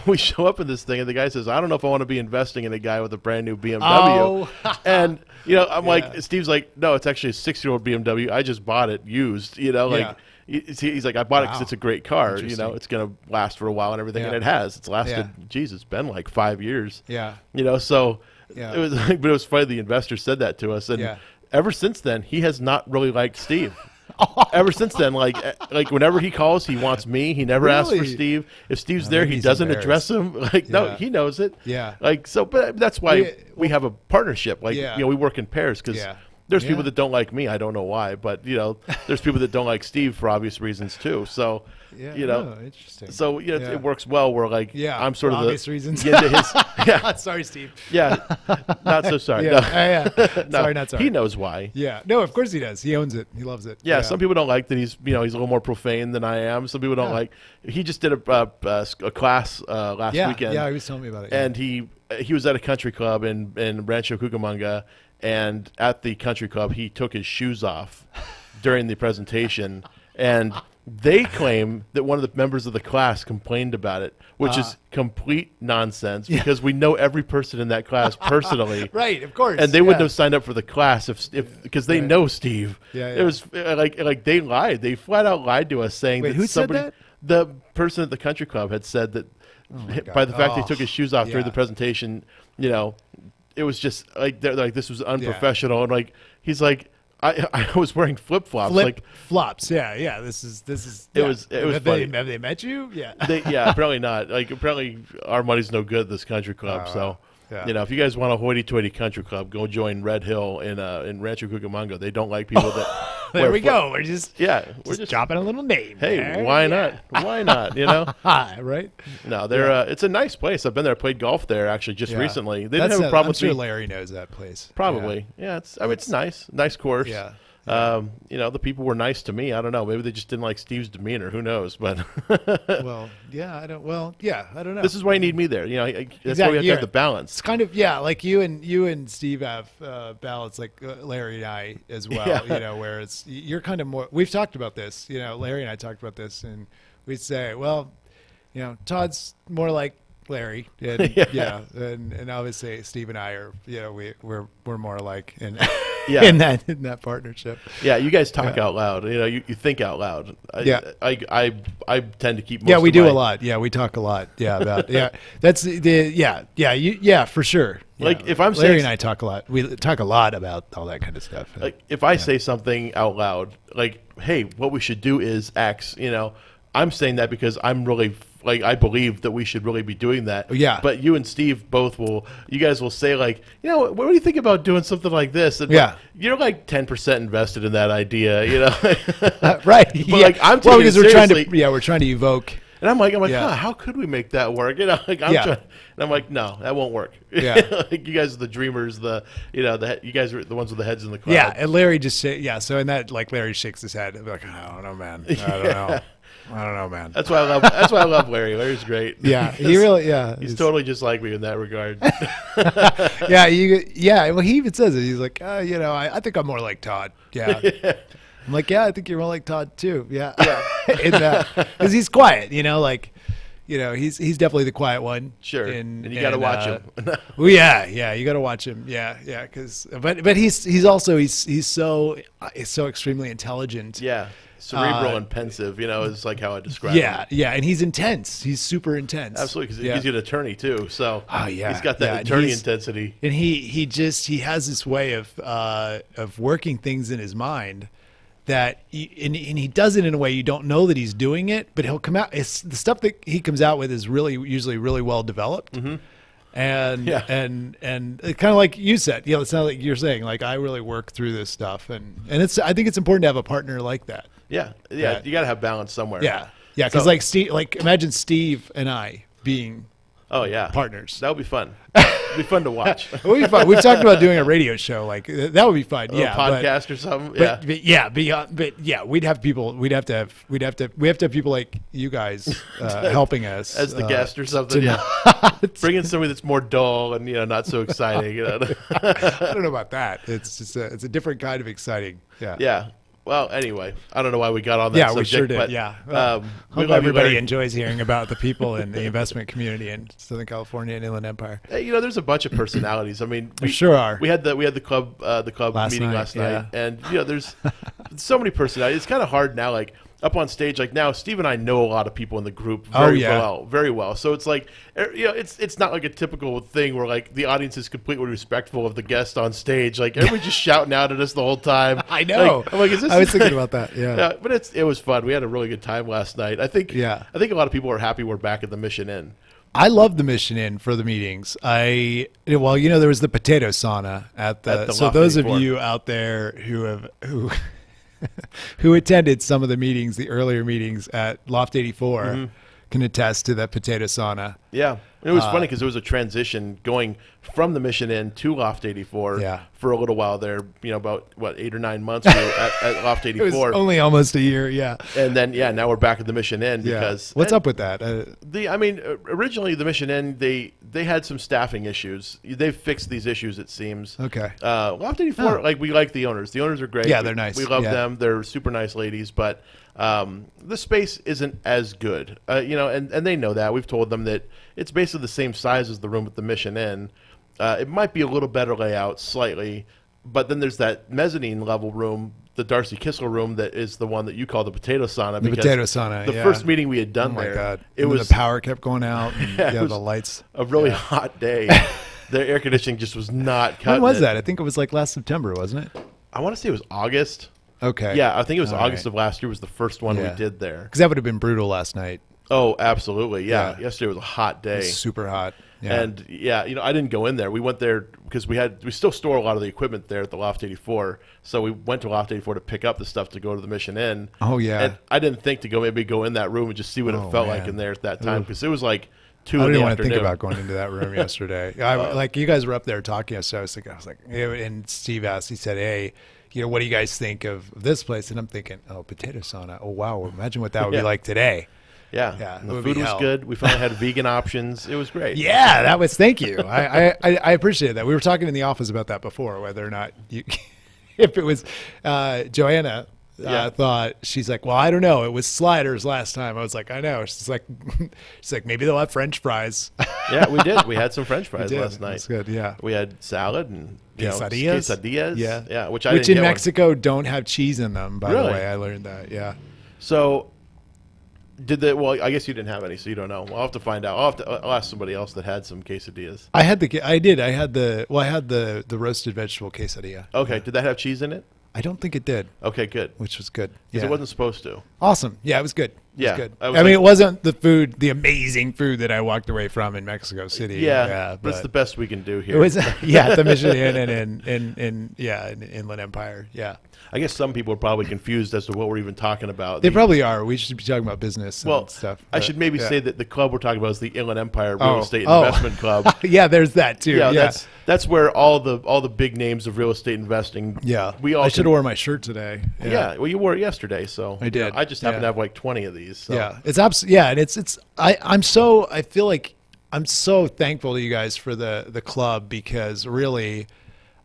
we show up in this thing, and the guy says, "I don't know if I want to be investing in a guy with a brand new BMW." Oh. And I'm like, Steve's like, "No, it's actually a 6-year-old BMW. I just bought it used." He's like, "I bought it because it's a great car. It's going to last for a while and everything." And it has. It's lasted. Geez, it's been like 5 years. Yeah. So it was like, but it was funny. The investor said that to us, and ever since then, he has not really liked Steve. Ever since then, like whenever he calls, he wants me. He never asks for Steve. If Steve's there, he doesn't address him. No, he knows it. Yeah. But that's why we have a partnership. We work in pairs because there's people that don't like me. I don't know why, but there's people that don't like Steve for obvious reasons too. So interesting. So it works well. Where I'm sort of obvious reasons. Sorry, Steve. Yeah, not so sorry. No. Sorry, not sorry. He knows why. Yeah, no, of course he does. He owns it. He loves it. Yeah, some people don't like that he's he's a little more profane than I am. Some people don't like. He just did a class last weekend. Yeah, he was telling me about it. And he was at a country club in Rancho Cucamonga, and at the country club he took his shoes off during the presentation, and they claim that one of the members of the class complained about it, which is complete nonsense because we know every person in that class personally. Right, of course. And they wouldn't have signed up for the class if because they know Steve. Yeah. It was like they lied. They flat out lied to us saying that who somebody, said that? The person at the country club had said that by the fact he took his shoes off during the presentation, it was just like this was unprofessional, and like he's like, I was wearing flip flops. Flops. Yeah. This is. It was funny. Have they met you? Yeah. Apparently not. Apparently our money's no good at this country club. So if you guys want a hoity-toity country club, go join Red Hill in Rancho Cucamonga. They don't like people that there we go. We're just we're just dropping a little name. Hey, there. why not? Why not? You know, right? No, they're it's a nice place. I've been there, played golf there actually just recently. They didn't have a problem I'm with sure me. Larry knows that place. Probably, yeah. It's nice course. Yeah. You know, the people were nice to me. I don't know. Maybe they just didn't like Steve's demeanor. Who knows? But I don't know. This is why you need me there. You know, that's why we have to have the balance. It's kind of like you and Steve have balance, like Larry and I as well. Yeah. You know, where you're kind of more. We've talked about this. You know, Larry and I talked about this, and we'd say, well, you know, Todd's more like Larry, and and obviously Steve and I are, you know, we're more alike in that partnership. Yeah, you guys talk out loud. You know, you think out loud. I tend to keep. We do a lot. Yeah, we talk a lot. Yeah, about That's for sure. Like if I'm Larry saying, and I talk a lot. We talk a lot about all that kind of stuff. Like if I say something out loud, like, hey, what we should do is X. You know, I'm saying that because I'm really. Like, I believe that we should really be doing that. Yeah. But you and Steve you guys will say, like, you know, what do you think about doing something like this? And you're like 10% invested in that idea, you know? Right. But like, I'm taking because it we're seriously. we're trying to evoke. And I'm like, how could we make that work? You know, like I'm trying, and I'm like, no, that won't work. Yeah. Like you guys are the dreamers, you guys are the ones with the heads in the cloud. Yeah. And Larry just so in that, like, Larry shakes his head. I'm like, I don't know, man. I don't know, man. That's why I love Larry. Larry's great. Yeah, he's totally just like me in that regard. Well, he even says it. He's like, you know, I think I'm more like Todd. Yeah. I'm like, I think you're more like Todd too. Yeah. In that, because he's quiet. You know, like, you know, he's definitely the quiet one. Sure. And you got to watch him. Well, yeah, you got to watch him. Yeah, because but he's also so extremely intelligent. Yeah. Cerebral and pensive, you know, is like how I describe him. Yeah, and he's intense. He's super intense. Absolutely, because he's an attorney too. So he's got that and attorney intensity. And he has this way of working things in his mind that he does it in a way you don't know that he's doing it, but he'll come out. It's the stuff that he comes out with is usually really well developed. Mm-hmm. And kind of like you said, you know, it's not like you're saying, like, I really work through this stuff, and I think it's important to have a partner like that. Yeah, you got to have balance somewhere. Yeah, because like Steve, like imagine Steve and I being partners. That would be fun. It'd be fun to watch. It would be fun. We've talked about doing a radio show, like that would be fun. A podcast or something. We'd have people. We have to have people like you guys helping us as the guest or something. Bring in somebody that's more dull and not so exciting. You know? I don't know about that. It's just it's a different kind of exciting. Yeah. Yeah. Well, anyway, I don't know why we got on that subject. We sure did. But, hope everybody enjoys hearing about the people in the investment community in Southern California and Inland Empire. Hey, there's a bunch of personalities. I mean, we sure are. We had the club meeting last night, and there's so many personalities. It's kind of hard now, like up on stage. Like now, Steve and I know a lot of people in the group very well. So it's like it's not like a typical thing where like the audience is completely respectful of the guest on stage. Like everybody's just shouting out at us the whole time. I know. Like, I'm like, is this? I was thinking about that. Yeah. But it was fun. We had a really good time last night. I think a lot of people are happy we're back at the Mission Inn. I love the Mission Inn for the meetings. There was the potato sauna at the so those 84. Of you out there who attended some of the meetings, the earlier meetings at Loft 84, can attest to that potato sauna. Yeah. It was funny because there was a transition going from the Mission Inn to Loft 84 for a little while there, about 8 or 9 months we were at Loft 84. It was only almost a year, And then, now we're back at the Mission Inn because... What's up with that? Originally the Mission Inn, they had some staffing issues. They've fixed these issues, it seems. Okay. Loft 84, we like the owners. The owners are great. Yeah, they're nice. We love them. They're super nice ladies, but... the space isn't as good, and they know that. We've told them that it's basically the same size as the room at the Mission Inn. It might be a little better layout, slightly, but then there's that mezzanine level room, the Darcy Kissler room, that is the one that you call the potato sauna. The potato sauna. The first meeting we had done there, God. It was the power kept going out. And, it was the lights. A really hot day. The air conditioning just was not cutting. When was that? I think it was like last September, wasn't it? I want to say it was August. Okay. Yeah, I think it was August of last year was the first one we did there. Because that would have been brutal last night. Oh, absolutely. Yeah. Yesterday was a hot day. Super hot. Yeah. And yeah, I didn't go in there. We went there because we still store a lot of the equipment there at the Loft 84. So we went to Loft 84 to pick up the stuff to go to the Mission Inn. Oh yeah. And I didn't think to maybe go in that room and just see what it felt like in there at that time, because it was like 2 in the afternoon. I didn't want to think about going into that room yesterday. Like you guys were up there talking yesterday. I was like, and Steve asked. He said, "Hey, what do you guys think of this place?" And I'm thinking, "Oh, potato sauna. Oh wow, imagine what that would be like today." Yeah. And the food was good. We finally had vegan options. It was great. Yeah, that was. Thank you. I appreciate that. We were talking in the office about that before, whether or not if it was Joanna. Thought, she's like, well, I don't know. It was sliders last time. I was like, I know. She's like, maybe they'll have French fries. Yeah, we did. We had some French fries last night. That's good. Yeah, we had salad and quesadillas. Yeah, which in Mexico don't have cheese in them. By the way, I learned that. Yeah. So well, I guess you didn't have any, so you don't know. I'll have to find out. I'll ask somebody else that had some quesadillas. I had the roasted vegetable quesadilla. Okay, did that have cheese in it? I don't think it did. Okay, good. Which was good. Because it wasn't supposed to. Awesome. Yeah, it was good. It was good. I mean, it wasn't the amazing food that I walked away from in Mexico City. Yeah, but it's the best we can do here. It was, at the Mission Inn and in Inland Empire. Yeah. I guess some people are probably confused as to what we're even talking about. They probably are. We should be talking about business and stuff. I should maybe say that the club we're talking about is the Inland Empire Real Estate Investment Club. Yeah, there's that too. Yeah, that's where all the big names of real estate investing. Yeah, I should have worn my shirt today. Yeah, well, you wore it yesterday, so I did. I just happen to have like 20 of these. So. Yeah, it's absolutely. Yeah, and I feel like I'm so thankful to you guys for the club, because really,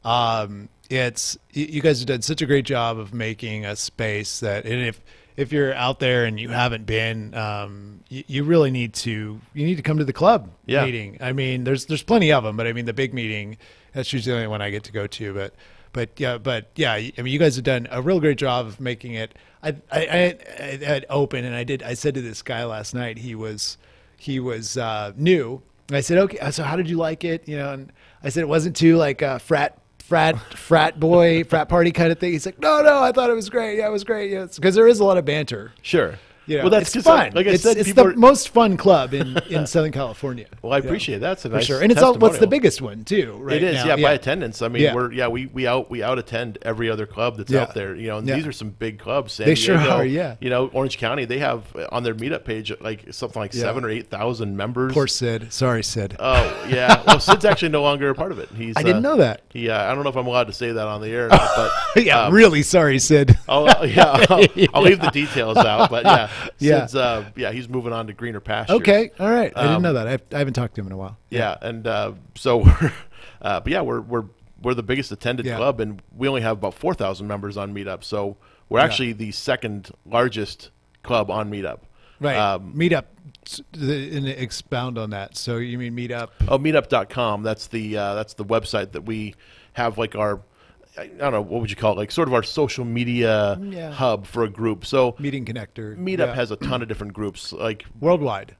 you guys have done such a great job of making a space that, and if you're out there and you haven't been, you really need to come to the club meeting. I mean, there's plenty of them, but I mean the big meeting, that's usually the only one I get to go to. But yeah, I mean, you guys have done a real great job of making it. I had open, and I said to this guy last night, he was new. And I said, okay, so how did you like it? And I said it wasn't too like frat party kind of thing. He's like, no, I thought it was great. Yeah, it was great. Yeah, because there is a lot of banter. Sure. Well, that's fun. Like I said, it's the most fun club in Southern California. Well, I appreciate that. That's a nice sure. And it's what's the biggest one too, right? It is, now. by attendance. I mean, we out attend every other club that's out there. And these are some big clubs. San Diego, sure are. Yeah. Orange County, they have on their meetup page like something like 7,000 or 8,000 members. Poor Sid. Sorry, Sid. Oh yeah. Well, Sid's actually no longer a part of it. I didn't know that. I don't know if I'm allowed to say that on the air, but really sorry, Sid. I'll leave the details out. But Sid's he's moving on to greener pastures. Okay, all right. I didn't know that. I haven't talked to him in a while. Yeah, and so we're the biggest attended club, and we only have about 4,000 members on Meetup. So we're actually the second largest club on Meetup. Right. Meetup. And expound on that. So you mean Meetup? Oh, Meetup.com. That's the website that we have, like our. I don't know, what would you call it? Like sort of our social media hub for a group. So meeting connector. Meetup has a ton of different groups, like worldwide.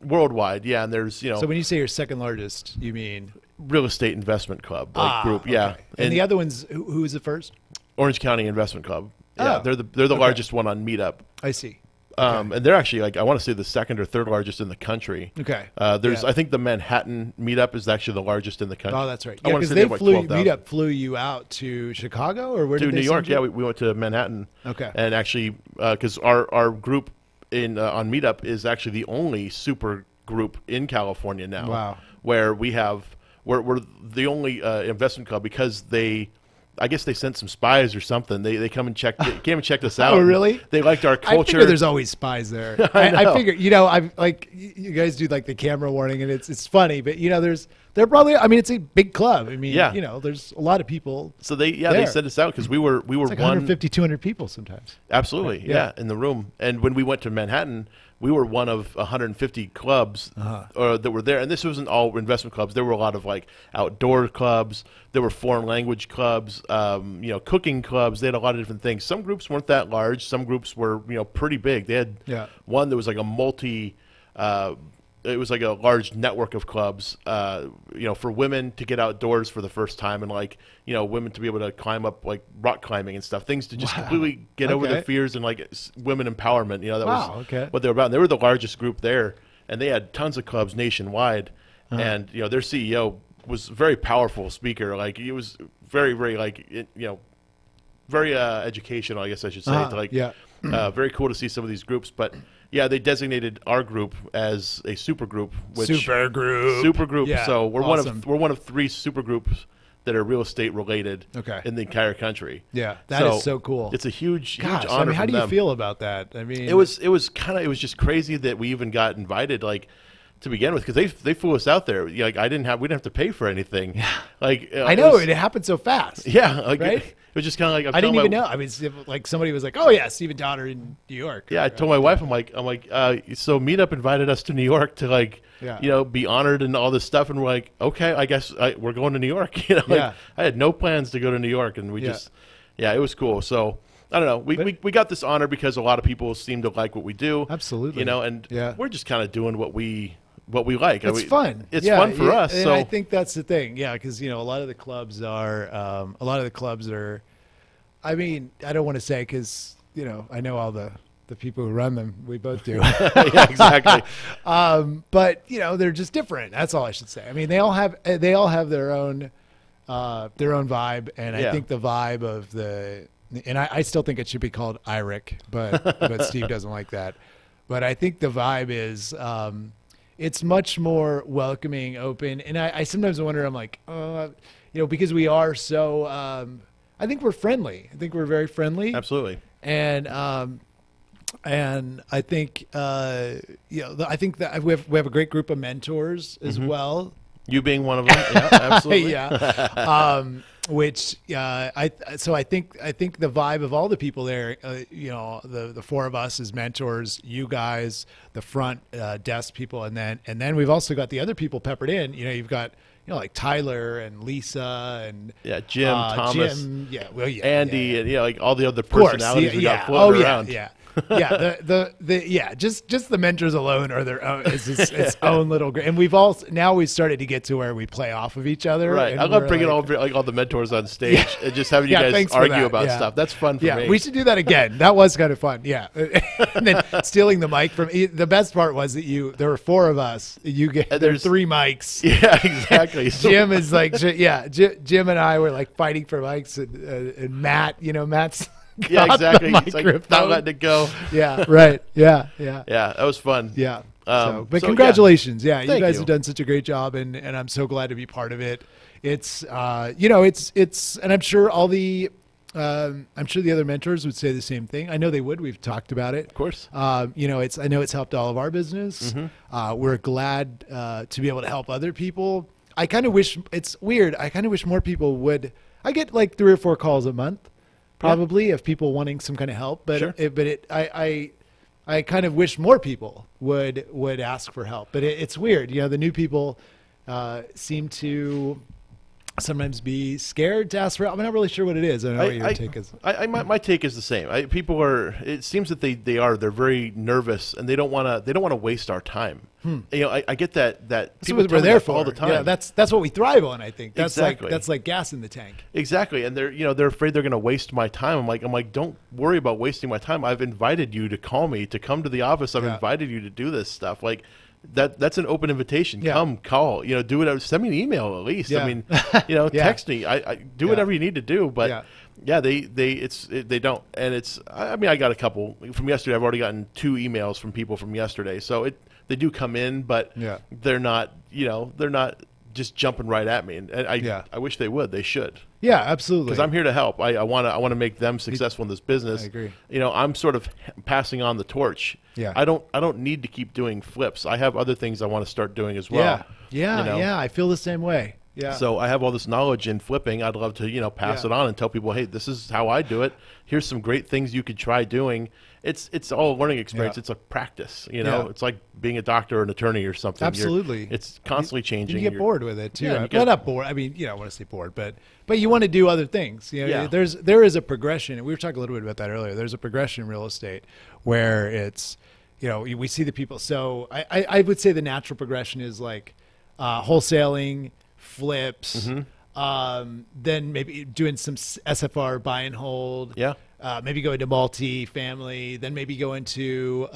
Yeah, and there's So when you say you're second largest, you mean Real Estate Investment Club group? Okay. Yeah, and the other one's who is the first? Orange County Investment Club. Yeah, they're the largest one on Meetup. I see. And they're actually, like, I want to say the second or third largest in the country. Okay. I think the Manhattan Meetup is actually the largest in the country. Oh, that's right. Yeah, because Meetup flew you out to Chicago, or where did they New York. Send you? Yeah, we went to Manhattan. Okay. And actually, because our group on Meetup is actually the only super group in California now. Wow. Where we're the only investment club, because I guess they sent some spies or something. They came and checked us out. Oh, really? They liked our culture. I figure there's always spies there. I figure, I've like, you guys do like the camera warning, and it's funny, but they're probably, I mean, it's a big club. I mean, there's a lot of people. So they sent us out because we were it's like 150, 200 people sometimes. Absolutely. Yeah. In the room. And when we went to Manhattan, we were one of 150 clubs that were there. And this wasn't all investment clubs. There were a lot of like outdoor clubs. There were foreign language clubs, cooking clubs. They had a lot of different things. Some groups weren't that large. Some groups were, pretty big. They had one that was like it was like a large network of clubs, for women to get outdoors for the first time, and like, women to be able to climb up, like rock climbing and stuff, things to just completely get over their fears, and like women empowerment. That was what they were about. And they were the largest group there. and they had tons of clubs nationwide. And their CEO was a very powerful speaker. Like he was very, very very educational, I guess I should say. Very cool to see some of these groups, but yeah, they designated our group as a super group. Super group. Yeah, so we're one of 3 super groups that are real estate related in the entire country. Yeah, that is so cool. It's a huge honor. I mean, how do you feel about that? I mean, it was just crazy that we even got invited, like, to begin with, because they flew us out there. Like, we didn't have to pay for anything. Yeah. Like, I know it happened so fast. Yeah, like, right? It was just kind of like, I didn't even know. I mean, like somebody was like, "Oh yeah, Stephen Donner in New York." Yeah, I told my wife, I'm like, so Meetup invited us to New York to be honored and all this stuff, and we're like, okay, I guess we're going to New York. I had no plans to go to New York, and we it was cool. So I don't know. We got this honor because a lot of people seem to like what we do. Absolutely. And we're just kind of doing what we like. It's fun. It's fun for us. And so I think that's the thing. Yeah, because a lot of the clubs are. I mean, I don't want to say because I know all the people who run them. We both do. Yeah, exactly. But they're just different. That's all I should say. I mean, they all have their own vibe, and I think the vibe of and I still think it should be called IRIC, but Steve doesn't like that. But I think the vibe is. It's much more welcoming, open, and I sometimes wonder. I'm like, because we are so. I think we're friendly. I think we're very friendly. Absolutely. And I think I think that we have a great group of mentors as well. You being one of them. Yeah, absolutely. Yeah. Which I think the vibe of all the people there, the 4 of us as mentors, you guys, the front desk people, and then we've also got the other people peppered in. You've got like Tyler and Lisa and Jim, Thomas, Jim, Andy, and like all the other personalities we got floating around. Just the mentors alone are their own. It's its own little. And we've started to get to where we play off of each other. Right. I love bringing all the mentors on stage and just having you guys argue about stuff. That's fun for me. Yeah, we should do that again. That was kind of fun. Yeah. And then stealing the mic from the best part was that there were 4 of us. There's 3 mics. Yeah, exactly. Jim is like, Jim and I were like fighting for mics, and Matt, Matt's. Yeah, exactly. He's like not letting it go. Yeah, right. Yeah. Yeah, that was fun. Yeah. But congratulations. Yeah, you guys have done such a great job, and I'm so glad to be part of it. It's and I'm sure the other mentors would say the same thing. I know they would. We've talked about it. Of course. I know it's helped all of our business. Mm-hmm. We're glad to be able to help other people. I kind of wish it's weird. I kind of wish more people would. I get like 3 or 4 calls a month. Probably of people wanting some kind of help, but sure. I kind of wish more people would ask for help. But it's weird, the new people seem to sometimes be scared to ask for help. I'm not really sure what it is. I don't know what your take is. My take is the same. People are. It seems that they're very nervous and they don't want to waste our time. I get that people that's what we're there for all the time. Yeah, that's what we thrive on. I think that's exactly. that's like gas in the tank. Exactly, and they're afraid they're going to waste my time. I'm like, don't worry about wasting my time. I've invited you to call me, to come to the office. I've invited you to do this stuff. Like that's an open invitation. Yeah. Come, call. Do it. Send me an email at least. Yeah. I mean, text me. I do whatever you need to do. But they don't. And it's. I mean, I got a couple from yesterday. I've already gotten 2 emails from people from yesterday. So they do come in, but they're not. They're not just jumping right at me. And I wish they would. They should. Yeah, absolutely. Because I'm here to help. I want to make them successful in this business. I agree. I'm sort of passing on the torch. Yeah. I don't need to keep doing flips. I have other things I want to start doing as well. Yeah. I feel the same way. Yeah. So I have all this knowledge in flipping. I'd love to pass it on and tell people, hey, this is how I do it. Here's some great things you could try doing. It's all a learning experience. It's a practice. It's like being a doctor or an attorney or something. Absolutely. It's constantly changing. You get bored with it too. Well, not bored. I mean, I want to say bored, but you want to do other things. There is a progression, and we were talking a little bit about that earlier. There's a progression in real estate where it's, we see the people. So I would say the natural progression is like wholesaling, flips, Then maybe doing some SFR buy and hold. Yeah. Maybe go into multi-family, then maybe go into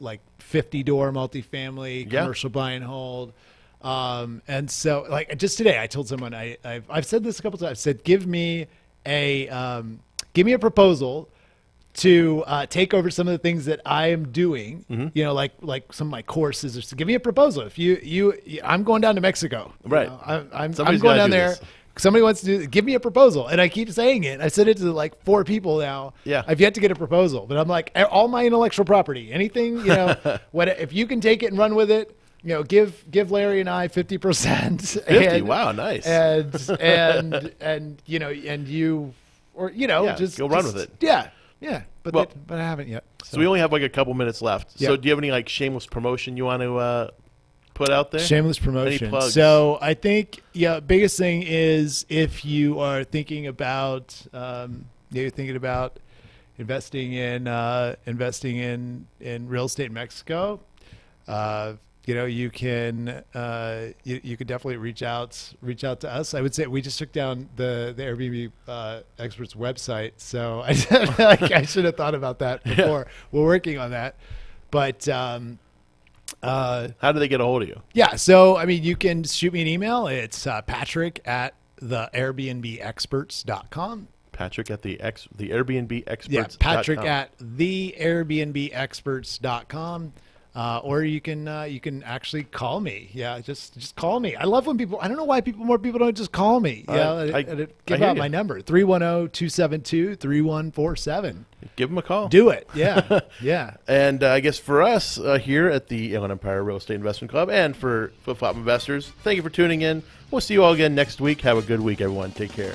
like 50-door multifamily, commercial buy and hold. And so, like, just today, I told someone I've said this a couple times. I said, give me a proposal to take over some of the things that I am doing. You know, like some of my courses. Or so give me a proposal. If I'm going down to Mexico, right? I'm going down there. Somebody wants to do. Give me a proposal, and I keep saying it. I said it to like 4 people now. Yeah, I've yet to get a proposal, but I'm like, all my intellectual property, anything, you know, if you can take it and run with it. You know, give Larry and I 50%. 50, wow, nice. And you know, and you, or you know, just go run with it. Yeah. But I haven't yet. So we only have like a couple minutes left. So do you have any like shameless promotion you want to put out there? Shameless promotion. Any plugs? So I think biggest thing is if you are thinking about investing in real estate in Mexico. You know, you can you could definitely reach out to us. I would say we just took down the Airbnb experts website, so I should have thought about that before. Yeah. We're working on that, but how do they get a hold of you? Yeah, so I mean, you can shoot me an email. It's Patrick at the airbnbexperts.com. Patrick at the Airbnb experts. Yeah, Patrick at the airbnbexperts.com. Or you can actually call me. Yeah, just call me. I love when people. I don't know why more people don't just call me. Yeah, give out my number 310-272-3147. Give them a call. Do it. Yeah, yeah. And I guess for us here at the Inland Empire Real Estate Investment Club, and for Flip Flop Investors, thank you for tuning in. We'll see you all again next week. Have a good week, everyone. Take care.